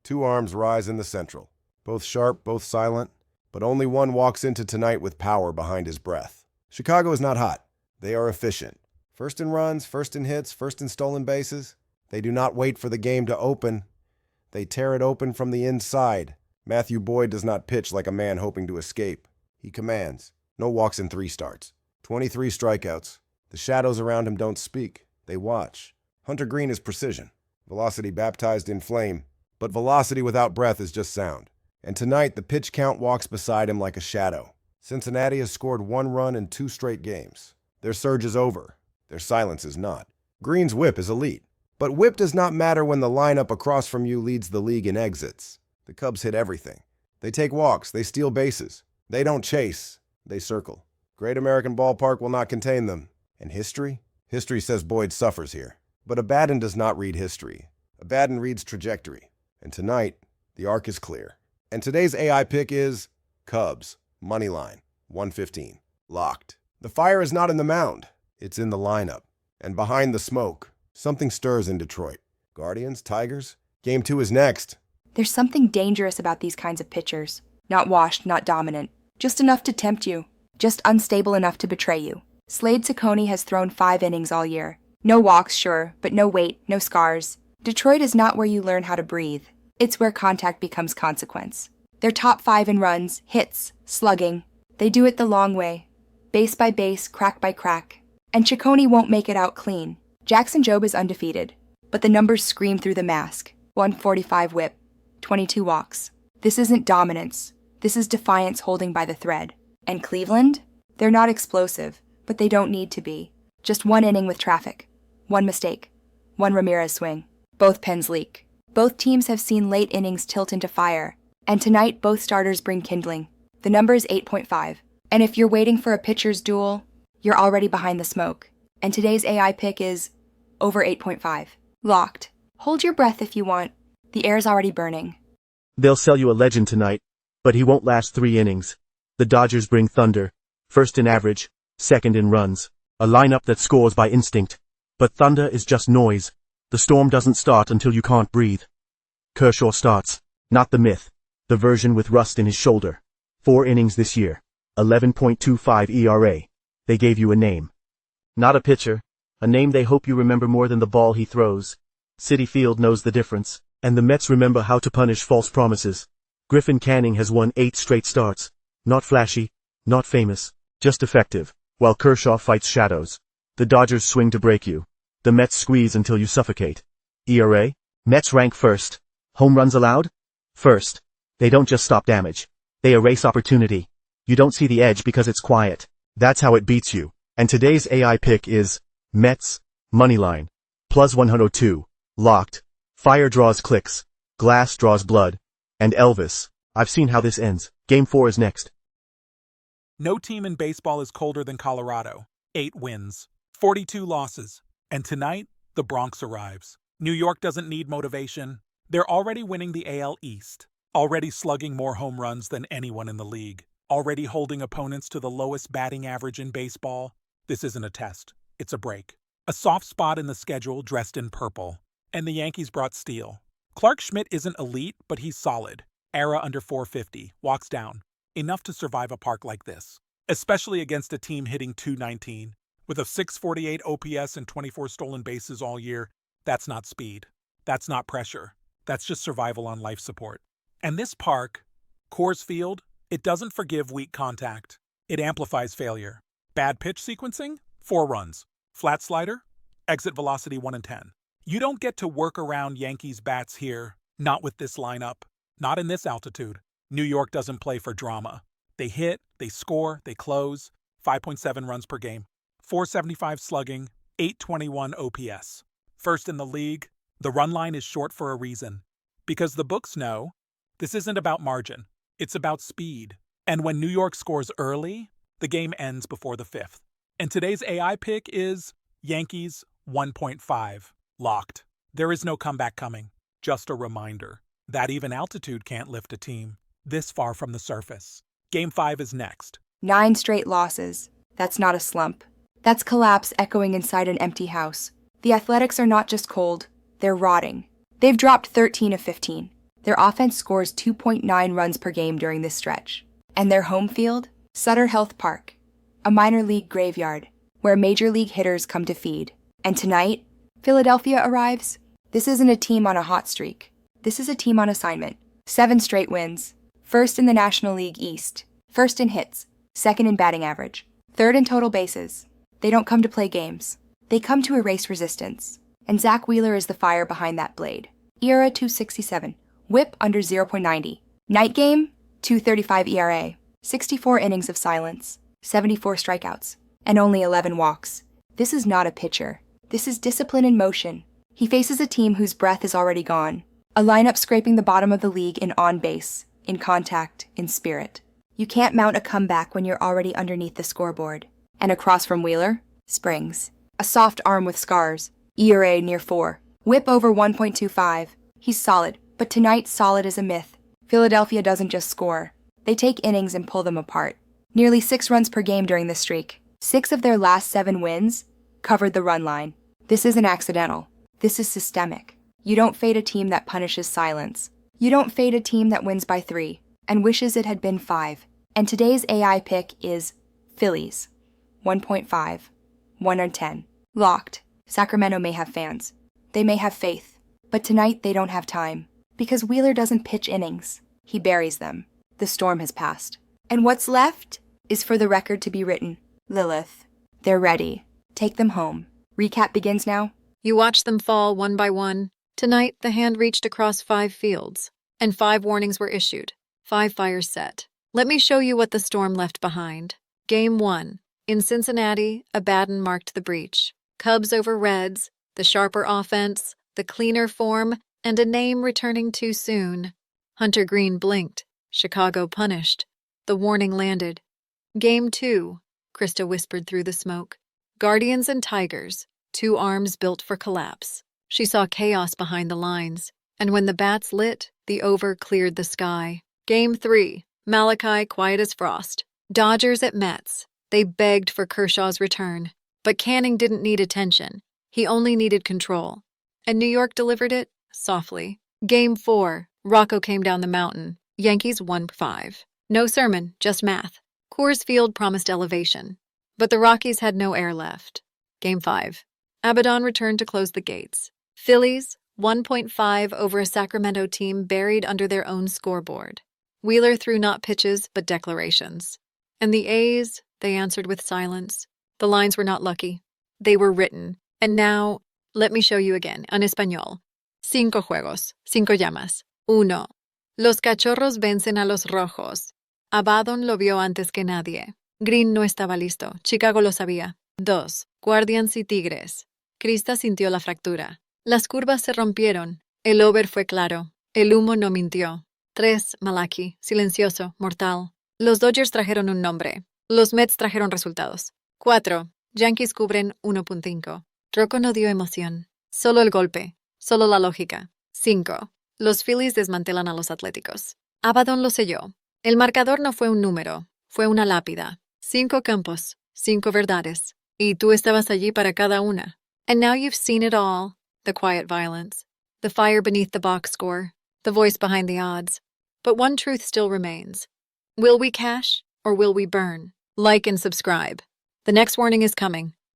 Two arms rise in the central. Both sharp, both silent, but only one walks into tonight with power behind his breath. Chicago is not hot. They are efficient. First in runs, first in hits, first in stolen bases. They do not wait for the game to open. They tear it open from the inside. Matthew Boyd does not pitch like a man hoping to escape. He commands. No walks in 3 starts. 23 strikeouts. The shadows around him don't speak. They watch. Hunter Green is precision. Velocity baptized in flame. But velocity without breath is just sound. And tonight, the pitch count walks beside him like a shadow. Cincinnati has scored 1 run in 2 straight games. Their surge is over. Their silence is not. Green's whip is elite. But whip does not matter when the lineup across from you leads the league in exits. The Cubs hit everything. They take walks. They steal bases. They don't chase. They circle. Great American Ballpark will not contain them. And history? History says Boyd suffers here. But Abaddon does not read history. Abaddon reads trajectory. And tonight, the arc is clear. And today's AI pick is Cubs, money line, 115, locked. The fire is not in the mound. It's in the lineup. And behind the smoke, something stirs in Detroit. Guardians, Tigers, Game 2 is next. There's something dangerous about these kinds of pitchers. Not washed, not dominant. Just enough to tempt you. Just unstable enough to betray you. Slade Cecconi has thrown 5 innings all year. No walks, sure, but no weight, no scars. Detroit is not where you learn how to breathe. It's where contact becomes consequence. They're top 5 in runs, hits, slugging. They do it the long way. Base by base, crack by crack. And Cecconi won't make it out clean. Jackson Jobe is undefeated. But the numbers scream through the mask. 145 whip. 22 walks. This isn't dominance. This is defiance holding by the thread. And Cleveland? They're not explosive, but they don't need to be. Just 1 inning with traffic. 1 mistake. 1 Ramirez swing. Both pens leak. Both teams have seen late innings tilt into fire. And tonight, both starters bring kindling. The number is 8.5. And if you're waiting for a pitcher's duel, you're already behind the smoke. And today's AI pick is over 8.5. Locked. Hold your breath if you want. The air's already burning. They'll sell you a legend tonight, but he won't last 3 innings. The Dodgers bring thunder. First in average, second in runs. A lineup that scores by instinct. But thunder is just noise. The storm doesn't start until you can't breathe. Kershaw starts. Not the myth. The version with rust in his shoulder. 4 innings this year. 11.25 ERA. They gave you a name. Not a pitcher. A name they hope you remember more than the ball he throws. Citi Field knows the difference. And the Mets remember how to punish false promises. Griffin Canning has won 8 straight starts. Not flashy. Not famous. Just effective. While Kershaw fights shadows. The Dodgers swing to break you. The Mets squeeze until you suffocate. ERA? Mets rank first. Home runs allowed? First. They don't just stop damage. They erase opportunity. You don't see the edge because it's quiet. That's how it beats you. And today's AI pick is Mets, moneyline, plus 102, locked. Fire draws clicks. Glass draws blood. And Elvis. I've seen how this ends. Game 4 is next. No team in baseball is colder than Colorado. 8 wins, 42 losses. And tonight, the Bronx arrives. New York doesn't need motivation. They're already winning the AL East. Already slugging more home runs than anyone in the league. Already holding opponents to the lowest batting average in baseball. This isn't a test. It's a break. A soft spot in the schedule dressed in purple. And the Yankees brought steel. Clark Schmidt isn't elite, but he's solid. Era under 450. Walks down. Enough to survive a park like this. Especially against a team hitting .219. With a .648 OPS and 24 stolen bases all year, that's not speed. That's not pressure. That's just survival on life support. And this park, Coors Field, it doesn't forgive weak contact. It amplifies failure. Bad pitch sequencing? 4 runs. Flat slider? Exit velocity 1 in 10. You don't get to work around Yankees bats here. Not with this lineup. Not in this altitude. New York doesn't play for drama. They hit, they score, they close. 5.7 runs per game. 475 slugging, 821 OPS. First in the league, the run line is short for a reason. Because the books know this isn't about margin. It's about speed. And when New York scores early, the game ends before the 5th. And today's AI pick is Yankees 1.5. Locked. There is no comeback coming. Just a reminder that even altitude can't lift a team this far from the surface. Game 5 is next. 9 straight losses. That's not a slump. That's collapse echoing inside an empty house. The Athletics are not just cold, they're rotting. They've dropped 13 of 15. Their offense scores 2.9 runs per game during this stretch. And their home field? Sutter Health Park, a minor league graveyard where major league hitters come to feed. And tonight, Philadelphia arrives. This isn't a team on a hot streak. This is a team on assignment. 7 straight wins. First in the National League East. First in hits. Second in batting average. Third in total bases. They don't come to play games. They come to erase resistance. And Zach Wheeler is the fire behind that blade. ERA .267. WHIP under 0.90. Night game, .235 ERA. 64 innings of silence. 74 strikeouts. And only 11 walks. This is not a pitcher. This is discipline in motion. He faces a team whose breath is already gone. A lineup scraping the bottom of the league in on-base, in contact, in spirit. You can't mount a comeback when you're already underneath the scoreboard. And across from Wheeler, Springs. A soft arm with scars. ERA near 4. WHIP over 1.25. He's solid, but tonight solid is a myth. Philadelphia doesn't just score. They take innings and pull them apart. Nearly 6 runs per game during this streak. 6 of their last 7 wins covered the run line. This isn't accidental. This is systemic. You don't fade a team that punishes silence. You don't fade a team that wins by 3 and wishes it had been 5. And today's AI pick is Phillies. 1.5. 1/10. Locked. Sacramento may have fans. They may have faith. But tonight they don't have time. Because Wheeler doesn't pitch innings. He buries them. The storm has passed. And what's left is for the record to be written. Lilith. They're ready. Take them home. Recap begins now. You watched them fall one by one. Tonight, the hand reached across 5 fields, and 5 warnings were issued. 5 fires set. Let me show you what the storm left behind. Game 1. In Cincinnati, Abaddon marked the breach. Cubs over Reds, the sharper offense, the cleaner form, and a name returning too soon. Hunter Green blinked. Chicago punished. The warning landed. Game 2. Krista whispered through the smoke. Guardians and Tigers, 2 arms built for collapse. She saw chaos behind the lines, and when the bats lit, the over cleared the sky. Game 3. Malachi quiet as frost. Dodgers at Mets. They begged for Kershaw's return. But Canning didn't need attention. He only needed control. And New York delivered it softly. Game 4. Rocco came down the mountain. Yankees 1-5. No sermon, just math. Coors Field promised elevation. But the Rockies had no air left. Game 5. Abaddon returned to close the gates. Phillies 1.5 over a Sacramento team buried under their own scoreboard. Wheeler threw not pitches, but declarations. And the A's, they answered with silence. The lines were not lucky. They were written. And now, let me show you again, en español. 5 juegos, 5 llamas. 1. Los cachorros vencen a los rojos. Abaddon lo vio antes que nadie. Green no estaba listo. Chicago lo sabía. 2. Guardians y Tigres. Krista sintió la fractura. Las curvas se rompieron. El over fue claro. El humo no mintió. 3. Malachi, silencioso, mortal. Los Dodgers trajeron un nombre. Los Mets trajeron resultados. 4. Yankees cubren 1.5. Rocco no dio emoción. Solo el golpe. Solo la lógica. 5. Los Phillies desmantelan a los Atléticos. Abaddon lo selló. El marcador no fue un número. Fue una lápida. 5 campos. 5 verdades. Y tú estabas allí para cada una. And now you've seen it all. The quiet violence. The fire beneath the box score. The voice behind the odds. But one truth still remains. Will we cash or will we burn? Like and subscribe. The next warning is coming.